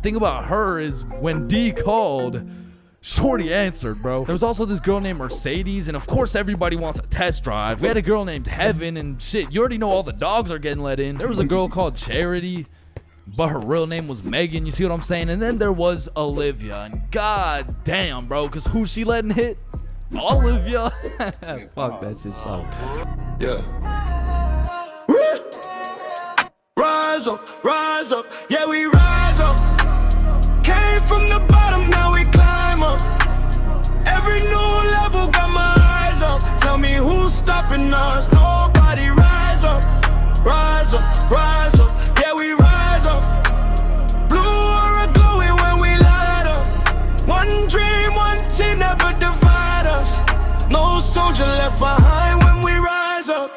Thing about her is when D called, Shorty answered, bro. There was also this girl named Mercedes, and of course everybody wants a test drive. We had a girl named Heaven, and shit, you already know all the dogs are getting let in. There was a girl called Charity, but her real name was Megan, you see what I'm saying? And then there was Olivia, and god damn, bro, because who she letting hit? Olivia. Fuck that shit so. Yeah. Rise up, yeah, we rise up. Came from the bottom, now we climb up. Every new level got my eyes up. Tell me who's stopping us? Nobody. Rise up, yeah, we rise up. Blue aura glowing when we light up. One dream, one team, never divide us. No soldier left behind when we rise up.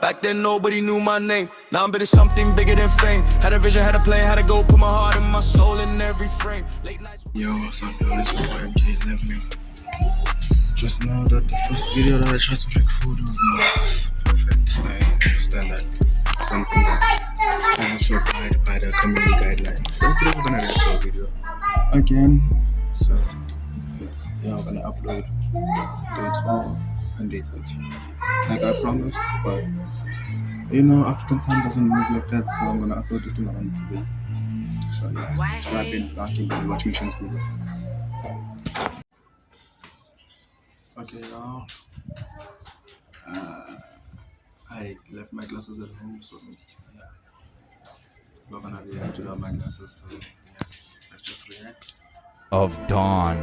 Back then nobody knew my name. Now I'm building something bigger than fame. Had a vision, had a plan, had to go put my heart and my soul in every frame. Late nights. Yo, what's up, yo? This is MK11. Just know that the first video that I tried to record was not perfect. I understand that something that cannot survive by the community guidelines. So today we're gonna react to a video again. So yeah, I'm gonna upload day 12 and day 13. Like I promised, but you know, African time doesn't move like that, so I'm gonna upload this thing on today. So yeah, so I've been knocking and watching Shane's video. Okay, y'all. I left my glasses at home, so yeah, we're gonna react without my glasses. So yeah, let's just react. Of Dawn.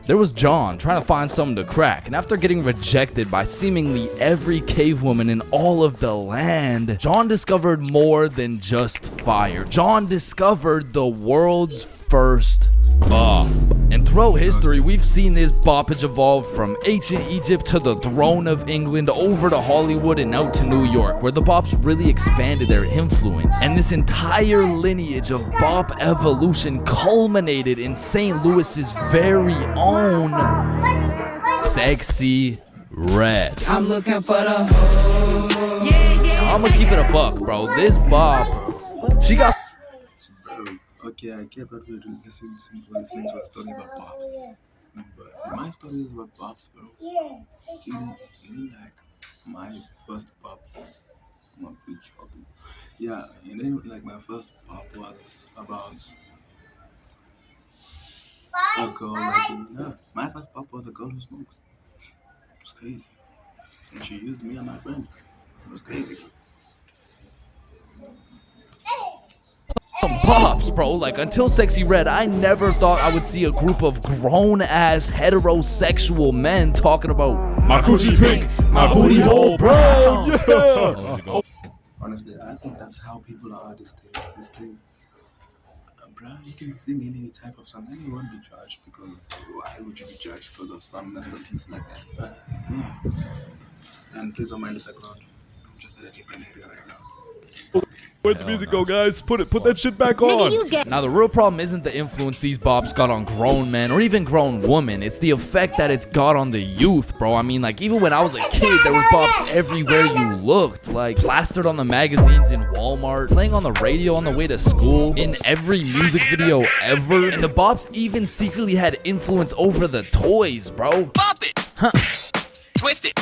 There was John trying to find something to crack, and after getting rejected by seemingly every cave woman in all of the land, John discovered more than just fire. John discovered the world's first bop. And throughout history, we've seen this boppage evolve from ancient Egypt to the throne of England, over to Hollywood and out to New York, where the bops really expanded their influence. And this entire lineage of bop evolution culminated in St. Louis's very own Sexy Red. I'm looking for the hoe. Yeah. I'm gonna keep it a buck, bro. This bop, she got. Okay, I get what we're listening to a story about Bops. But my story is about Bops, bro. You didn't like my first Bop. Yeah, you didn't like my first Bop was about a girl like you. Yeah, my first Bop was a girl who smokes. It was crazy. And she used me and my friend. It was crazy, bro. Bops, bro. Like, until Sexy Red, I never thought I would see a group of grown-ass heterosexual men talking about my coochie pink, my booty hole brown. Yeah. Honestly, I think that's how people are these days. Bro, you can sing any type of song and you won't be judged, because why would you be judged because of some messed up piece like that? But yeah. And please don't mind the background. I'm just at a different area right now. Where'd the music go, guys? Put that shit back on. Now, the real problem isn't the influence these bops got on grown men or even grown women. It's the effect that it's got on the youth, bro. I mean, like, even when I was a kid, there was bops everywhere you looked. Like, plastered on the magazines in Walmart, playing on the radio on the way to school, in every music video ever. And the bops even secretly had influence over the toys, bro. Pop it. Huh. Twist it.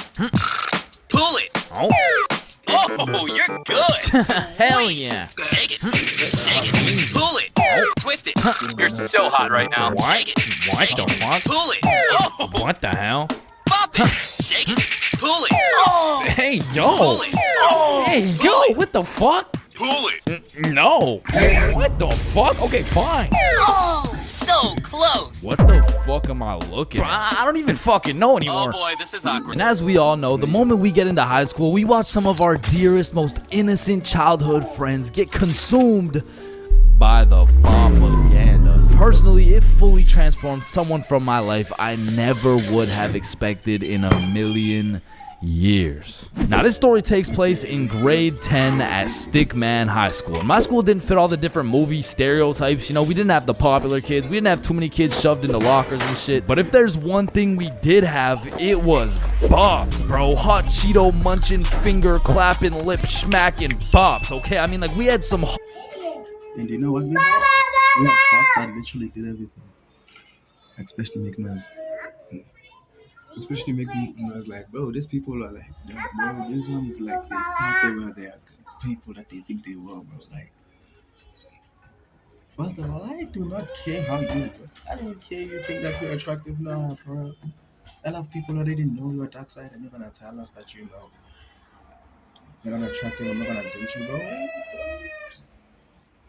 Pull it. Oh. Oh, you're good. Hell yeah. Shake it. Shake it. Pull it. Twist it. You're so hot right now. What? Shake it. What Shake the it. fuck? Pull it. Oh. What the hell? Pop it. Shake it. Pull it. Oh. Hey, yo. Pull it. Oh. Hey, yo, what the fuck? Pull it. No. What the fuck? Okay, fine. Oh, so close. What the fuck am I looking at? I don't even fucking know anymore. Oh boy, this is awkward. And as we all know, the moment we get into high school, we watch some of our dearest, most innocent childhood friends get consumed by the propaganda. Personally, it fully transformed someone from my life I never would have expected in a million years. Now, this story takes place in grade 10 at Stickman High School. And my school didn't fit all the different movie stereotypes. You know, we didn't have the popular kids. We didn't have too many kids shoved into lockers and shit. But if there's one thing we did have, it was bops, bro. Hot Cheeto munching, finger clapping, lip smacking bops, okay? I mean, like, we had some And you know what we have? We have cops that literally did everything. Especially make noise. Especially making noise like, bro, these people are like, bro, these ones like they thought they were the people that they think they were, bro. Like, first of all, I do not care how you look. I don't care you think that you're attractive now, bro. I love people already know your dark side and you're gonna tell us that you know you're not attractive. I'm not gonna date you, bro.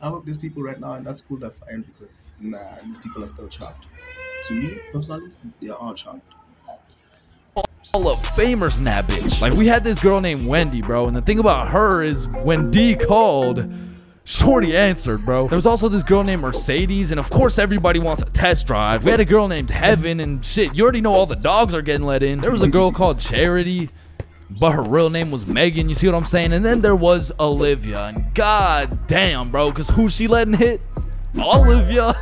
I hope these people right now in that school are fine because nah, these people are still chopped. To me personally, they are all chopped. Hall of Famers in that bitch. Like, we had this girl named Wendy, bro, and the thing about her is when D called, Shorty answered, bro. There was also this girl named Mercedes, and of course everybody wants a test drive. We had a girl named Heaven, and shit, you already know all the dogs are getting let in. There was a girl called Charity, but her real name was Megan, you see what I'm saying? And then there was Olivia, and god damn, bro, because who she letting hit? Olivia.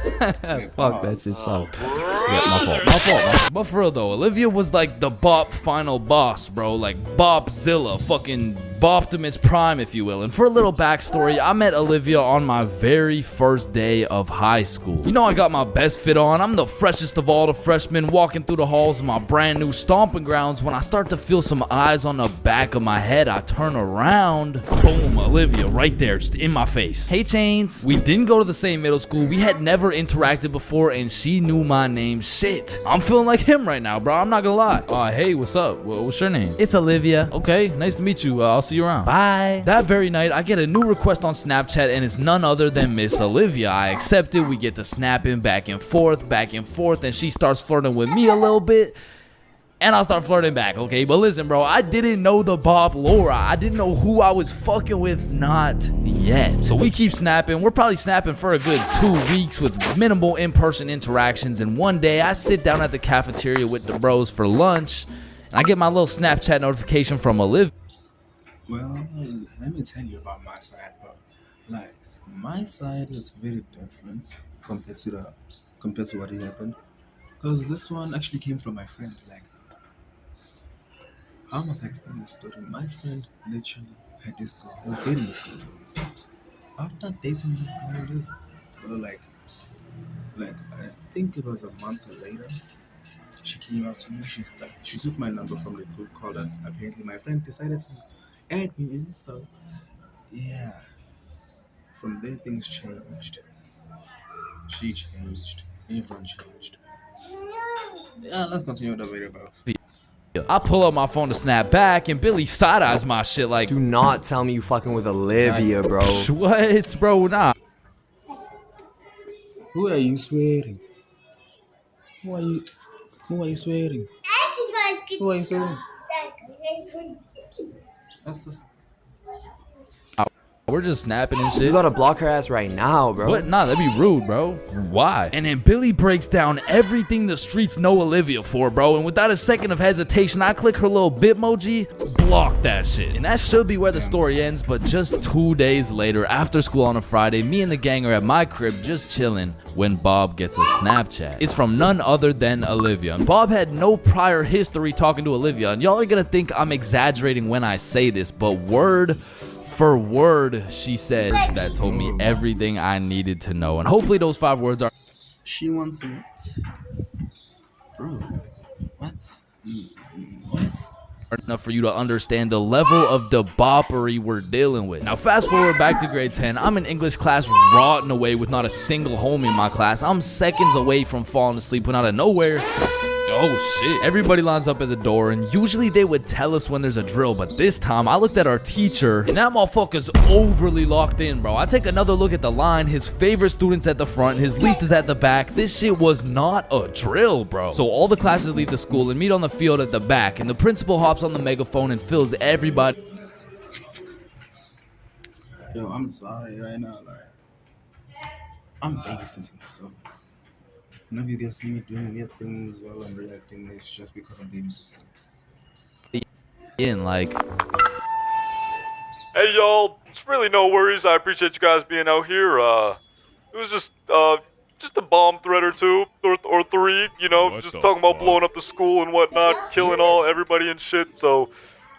Fuck that shit sucked. Yeah, my fault. But for real though, Olivia was like the Bop final boss, bro. Like Bopzilla, fucking Boptimus Prime, if you will. And for a little backstory, I met Olivia on my very first day of high school. You know, I got my best fit on. I'm the freshest of all the freshmen walking through the halls of my brand new stomping grounds. When I start to feel some eyes on the back of my head, I turn around. Boom, Olivia right there, just in my face. Hey, Chains. We didn't go to the same middle school. We had never interacted before, and she knew my name. Shit, I'm feeling like him right now, bro. I'm not gonna lie. Hey, what's up? What's your name? It's Olivia. Okay, nice to meet you. I'll see you around. Bye. That very night, I get a new request on Snapchat, and it's none other than Miss Olivia. I accept it. We get to snapping back and forth, and she starts flirting with me a little bit. And I'll start flirting back, okay? But listen, bro, I didn't know the Bop Laura. I didn't know who I was fucking with, not yet. So we keep snapping. We're probably snapping for a good 2 weeks with minimal in-person interactions. And one day, I sit down at the cafeteria with the bros for lunch, and I get my little Snapchat notification from Olivia. Well, let me tell you about my side, bro. Like, my side is very different compared to what happened. Because this one actually came from my friend. Like, how must I explain this story? My friend literally had this girl. He was dating this girl. After dating this girl, like I think it was a month later, she came up to me. She took my number from the group call that apparently my friend decided to add me in. So yeah, from there things changed. She changed. Everyone changed. Yeah, let's continue with the video, bro. I pull up my phone to snap back, and Billy side-eyes my shit like, Do not tell me you fucking with Olivia, bro. what, bro? Nah. Who are you swearing? Who are you? Who are you swearing? Who are you swearing? That's just. We're just snapping and You shit. gotta block her ass right now, bro. What? Nah, that'd be rude, bro. Why? And then Billy breaks down everything the streets know Olivia for, bro. And without a second of hesitation, I click her little Bitmoji, block that shit. And that should be where the story ends, but just 2 days later, after school on a Friday, me and the gang are at my crib just chilling when Bob gets a Snapchat. It's from none other than Olivia. And Bob had no prior history talking to Olivia, and y'all are gonna think I'm exaggerating when I say this, but word for word, she says that told me everything I needed to know. And hopefully those 5 words are She wants what? Bro, what? What? enough for you to understand the level of the boppery we're dealing with. Now fast forward back to grade 10. I'm in English class rotting away with not a single homie in my class. I'm seconds away from falling asleep when out of nowhere, oh shit, everybody lines up at the door, and usually they would tell us when there's a drill, but this time I looked at our teacher, and that motherfucker's overly locked in, bro. I take another look at the line. His favorite student's at the front, his least is at the back. This shit was not a drill, bro. So all the classes leave the school and meet on the field at the back, and the principal hops on the megaphone and fills everybody. Yo, I'm sorry right now. Like, I'm babysitting, so none of you guys see me doing weird things while I'm reacting. It's just because I'm babysitting. in like Hey y'all, it's really no worries. I appreciate you guys being out here. It was just a bomb threat or two or three, you know, just talking about blowing up the school and whatnot, killing everybody and shit. So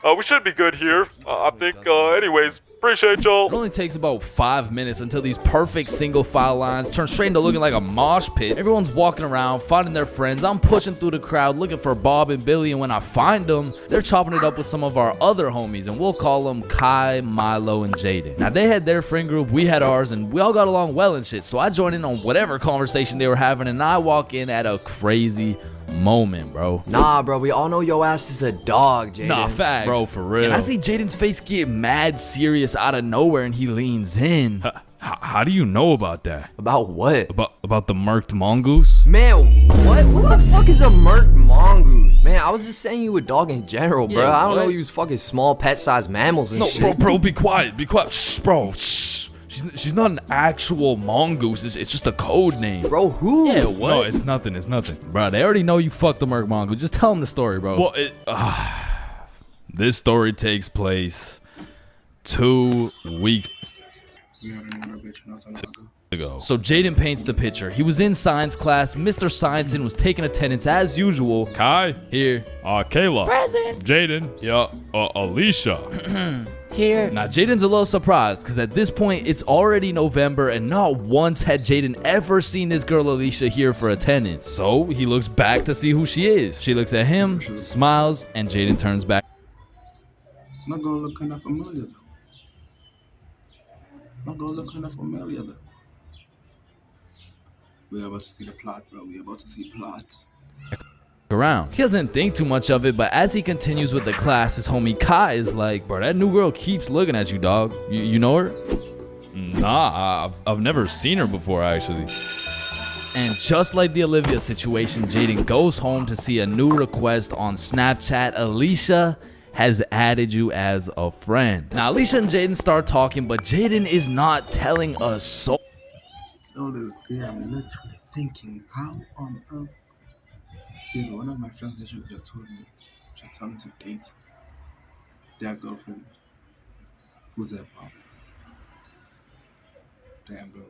We should be good here. I think. Anyways, appreciate y'all. It only takes about 5 minutes until these perfect single file lines turn straight into looking like a mosh pit. Everyone's walking around, finding their friends. I'm pushing through the crowd looking for Bob and Billy, and when I find them, they're chopping it up with some of our other homies, and we'll call them Kai, Milo, and Jaden. Now, they had their friend group, we had ours, and we all got along well and shit, so I joined in on whatever conversation they were having, and I walk in at a crazy moment, bro. Nah, bro, we all know your ass is a dog, Jaden. Nah, facts. Bro, for real. And I see Jaden's face get mad serious out of nowhere, and he leans in. How do you know about that? About what? About the murked mongoose? Man, what? What the fuck is a murked mongoose? Man, I was just saying you a dog in general, bro. Yeah, I don't what? know you was fucking small pet-sized mammals and No, shit. bro, be quiet. Be quiet. Shh, bro. Shh. She's not an actual mongoose. It's just a code name. Bro, who? Yeah, what? No, it's nothing. It's nothing. Bro, they already know you fucked the Merc mongoose. Just tell them the story, bro. Well, this story takes place 2 weeks We already know that bitch not so long ago. ago. So Jaden paints the picture. He was in science class. Mr. Scienceson was taking attendance as usual. Kai, Here. Kayla, present. Jaden, yeah, Alicia. Here. Now, Jaden's a little surprised because at this point, it's already November and not once had Jaden ever seen this girl Alicia here for attendance. So he looks back to see who she is. She looks at him, smiles, and Jaden turns back. Not gonna look kind of familiar though. Not gonna look kind of familiar though. We're about to see the plot, bro. We're about to see plot. Around. He doesn't think too much of it, but as he continues with the class, his homie Kai is like, bro, that new girl keeps looking at you, dog. You know her? Nah, I've never seen her before, actually. And just like the Olivia situation, Jaden goes home to see a new request on Snapchat. Alicia has added you as a friend. Now, Alicia and Jaden start talking, but Jaden is not telling a soul. All this day, I'm literally thinking, how on earth did one of my friends literally just told me, just tell me to date their girlfriend, who's their pop. Damn, bro.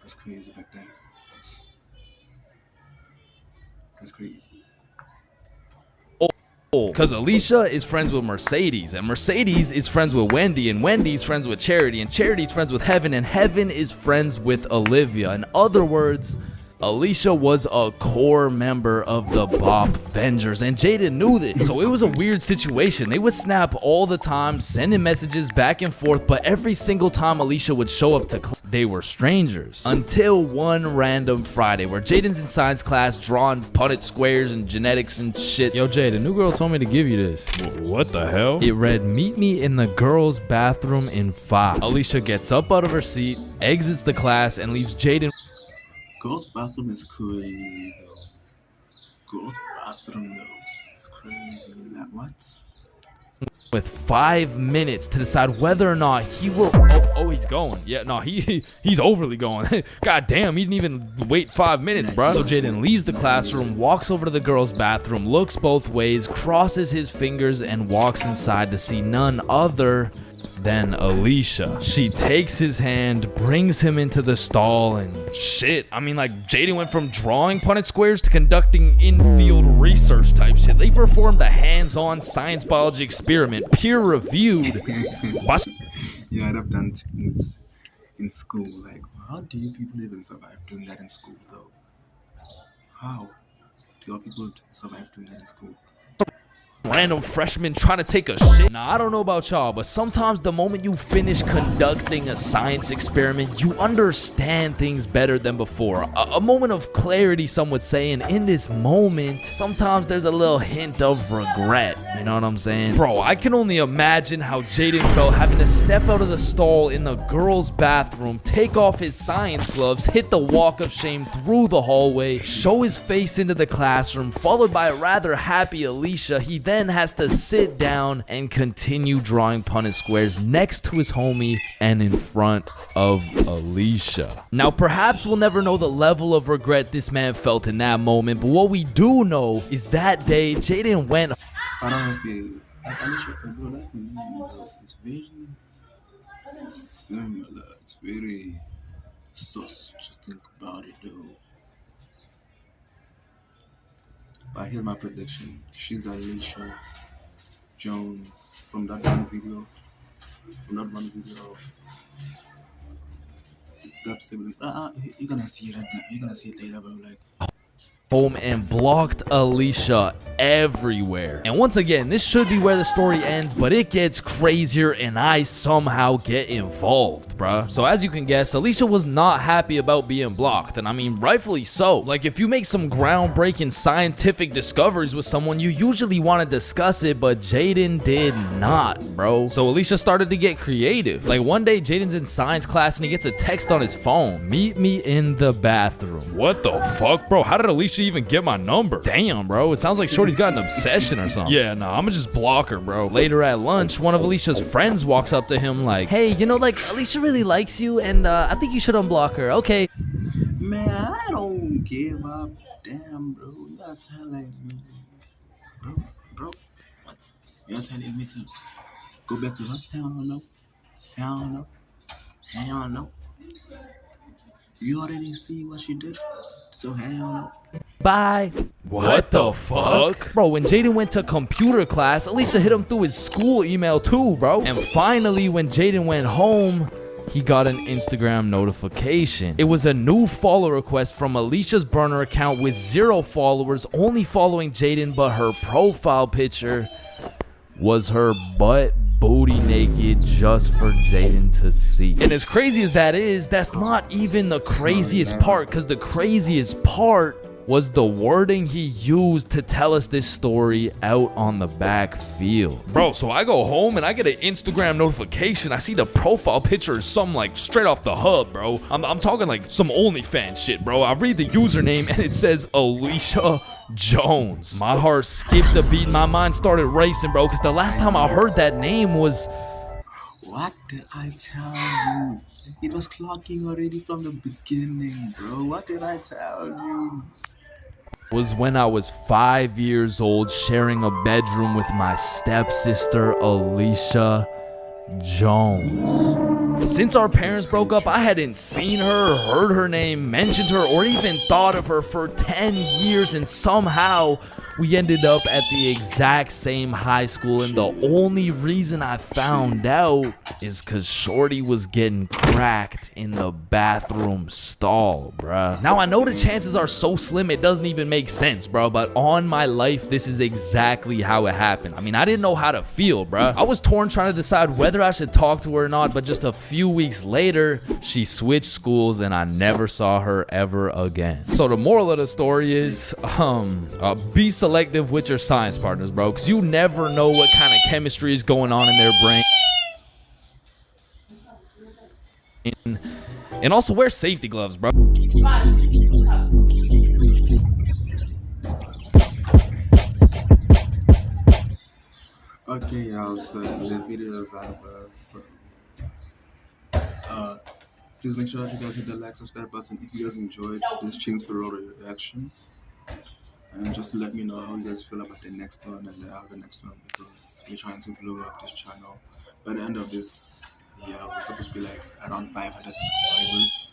That's crazy back then. That's crazy. Because Alicia is friends with Mercedes, and Mercedes is friends with Wendy, and Wendy's friends with Charity, and Charity's friends with Heaven, and Heaven is friends with Olivia. In other words, Alicia was a core member of the Bop Vengers, and Jaden knew this. So it was a weird situation. They would snap all the time, sending messages back and forth, but every single time Alicia would show up to class, they were strangers. Until one random Friday where Jaden's in science class drawing Punnett squares and genetics and shit. Yo, Jay, the new girl told me to give you this. What the hell? It read, meet me in the girls' bathroom in 5. Alicia gets up out of her seat, exits the class, and leaves Jaden. Girls' bathroom is crazy, though. Girls' bathroom, though, is crazy. Like, what? With 5 minutes to decide whether or not he will. Oh, he's going. Yeah, no, he's overly going. God damn, he didn't even wait 5 minutes, bro. So Jaden leaves the classroom, walks over to the girls' bathroom, looks both ways, crosses his fingers, and walks inside to see none other than Alicia. She takes his hand, brings him into the stall, and shit. I mean, like, Jaden went from drawing Punnett squares to conducting in-field research type shit. They performed a hands-on science biology experiment, peer-reviewed. Yeah, I've done things in school. Like, how do you people even survive doing that in school, though? How do your people survive doing that in school? Random freshman trying to take a shit. Now, I don't know about y'all, but sometimes the moment you finish conducting a science experiment, you understand things better than before. A moment of clarity, some would say, and in this moment, sometimes there's a little hint of regret. You know what I'm saying? Bro, I can only imagine how Jaden felt having to step out of the stall in the girls' bathroom, take off his science gloves, hit the walk of shame through the hallway, show his face into the classroom, followed by a rather happy Alicia. He then has to sit down and continue drawing Punnett squares next to his homie and in front of Alicia. Now, perhaps we'll never know the level of regret this man felt in that moment, but what we do know is that day, Jaden went. I don't honestly, Alicia, bro, that name, bro, it's very similar. It's very sus to think about it, though. But here's my prediction. She's Alicia. Jones from that one video. From that one video of his step sibling. You're gonna see it. You're gonna see it later, bro. Like. Home and blocked Alicia everywhere. And once again, this should be where the story ends, but it gets crazier and I somehow get involved, bruh. So as you can guess, Alicia was not happy about being blocked, and I mean rightfully so. Like, if you make some groundbreaking scientific discoveries with someone, you usually want to discuss it, but Jaden did not, bro. So Alicia started to get creative. Like, one day Jaden's in science class and he gets a text on his phone: "Meet me in the bathroom." What the fuck, bro? How did Alicia even get my number? Damn, bro. It sounds like Shorty's got an obsession or something. Yeah, nah, I'ma just block her, bro. Later at lunch, one of Alicia's friends walks up to him like, "Hey, you know, like, Alicia really likes you, and I think you should unblock her." Okay. Man, I don't give up. Damn, bro. You're telling me. Bro. What? You're telling me to go back to her? Hell no. Hell no. You already see what she did? So hell no. Bye. What the fuck? Bro, when Jaden went to computer class, Alicia hit him through his school email too, bro. And finally, when Jaden went home, he got an Instagram notification. It was a new follow request from Alicia's burner account with 0 followers, only following Jaden, but her profile picture was her butt booty naked just for Jaden to see. And as crazy as that is, that's not even the craziest part, because the craziest part was the wording he used to tell us this story out on the backfield. Bro, so I go home and I get an Instagram notification. I see the profile picture is some like straight off the hub, bro. I'm talking like some OnlyFans shit, bro. I read the username and it says Alicia Jones. My heart skipped a beat. My mind started racing, bro, because the last time I heard that name was... What did I tell you? It was clocking already from the beginning, bro. What did I tell you? Was when I was 5 years old, sharing a bedroom with my stepsister, Alicia Jones. Since our parents broke up, I hadn't seen her, heard her name, mentioned her, or even thought of her for 10 years, and somehow we ended up at the exact same high school, and the only reason I found out is because Shorty was getting cracked in the bathroom stall, bruh. Now, I know the chances are so slim it doesn't even make sense, bro, but on my life, this is exactly how it happened. I mean, I didn't know how to feel, bruh. I was torn trying to decide whether I should talk to her or not, but just a few weeks later, she switched schools and I never saw her ever again. So the moral of the story is, be selective with your science partners, bro, because you never know what kind of chemistry is going on in their brain. And also wear safety gloves, bro. Okay, y'all, so the video is out of us. Please make sure that you guys hit the like, subscribe button if you guys enjoyed this Chains for Road reaction. And just let me know how you guys feel about the next one and the next one, because we're trying to blow up this channel. By the end of this year, we're supposed to be like around 500 subscribers.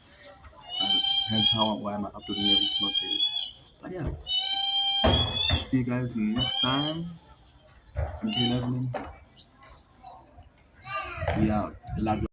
Hence why I'm uploading every single day. But yeah, see you guys next time. I'm K11. We out. Love you.